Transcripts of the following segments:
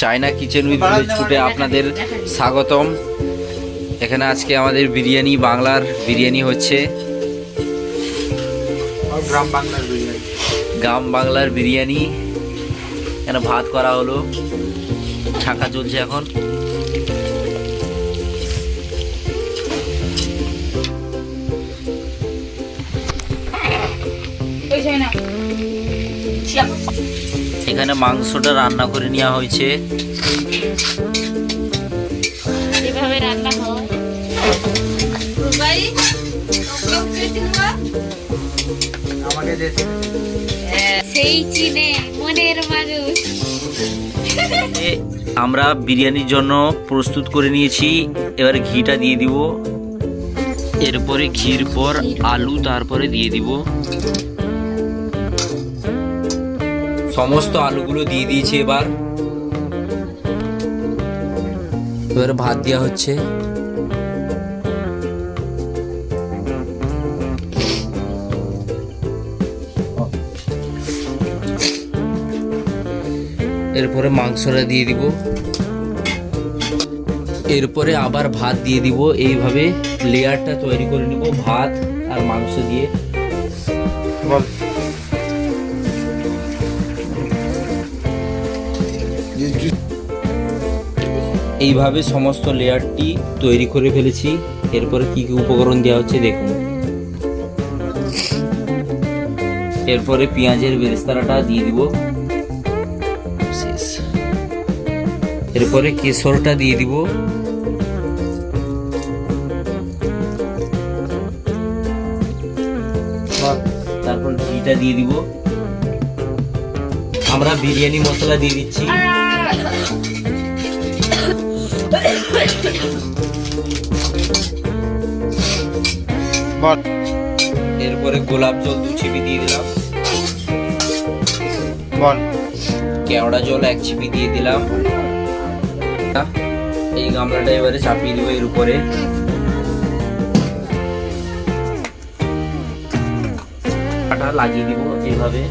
China kitchen with village ফুডে আপনাদের স্বাগতম। এখানে আজকে আমাদের বিরিয়ানি, বাংলার বিরিয়ানি হচ্ছে, গ্রাম বাংলার বিরিয়ানি। এখানে ভাত করা হলো, ছাঁকা চলছে এখন। এখানে মাংসটা রান্না করে নেওয়া হয়েছে। এভাবে রান্না হয়। সেই চিনে মনের মানুষ। আমরা বিরিয়ানির জন্য প্রস্তুত করে নিয়েছি। এবারে ঘিটা দিয়ে দিব, এরপরে ঘির পর আলু, তারপরে দিয়ে দিব। সমস্ত আলুগুলো দিয়ে দিয়েছি। এবার ভাত দেওয়া হচ্ছে। এরপরে মাংসটা দিয়ে দিব, এরপরে আবার ভাত দিয়ে দিব। এইভাবে লেয়ারটা তৈরি করে নিব ভাত আর মাংস দিয়ে। এইভাবে সমস্ত লেয়ারটি তৈরি করে ফেলেছি। এরপরে কি কি উপকরণ দেওয়া হচ্ছে দেখুন। এরপরে পেঁয়াজের বেরেস্তাটা দিয়ে দিব। এরপরে কেশরটা দিয়ে দিব। তারপর ঘিটা দিয়ে দিব। আমরা বিরিয়ানি মশলা দিয়ে দিচ্ছি। এরপরে গোলাপ জল 2 ছিপি দিয়ে দিলাম। কেওড়া জল 1 ছিপি দিয়ে দিলাম। এই গামলাটা এবারে চাপিয়ে দিব এর উপরে। লাগিয়ে দিব এইভাবে।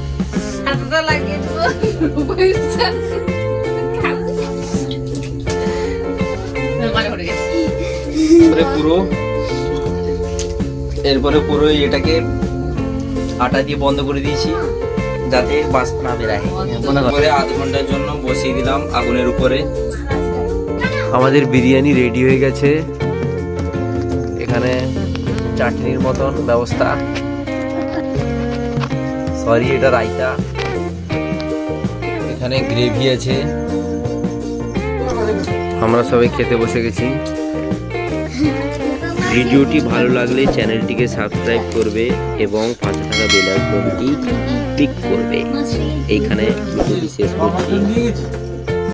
এরপরে পুরো এটাকে আটা দিয়ে বন্ধ করে দিয়েছি যাতে বাষ্প না বেরায়। আধ ঘন্টার জন্য বসিয়ে দিলাম আগুনের উপরে। আমাদের বিরিয়ানি রেডি হয়ে গেছে। এখানে চাটনির মতন ব্যবস্থা, সরি এটা রায়তা। এখানে গ্রেভি আছে। আমরা সবাই খেতে বসে গেছি। ভিডিওটি ভালো লাগলে চ্যানেলটিকে সাবস্ক্রাইব করবে এবং পাশে থাকা বেল আইকনটি ক্লিক করবে। এইখানে ভিডিওটি শেষ করছি।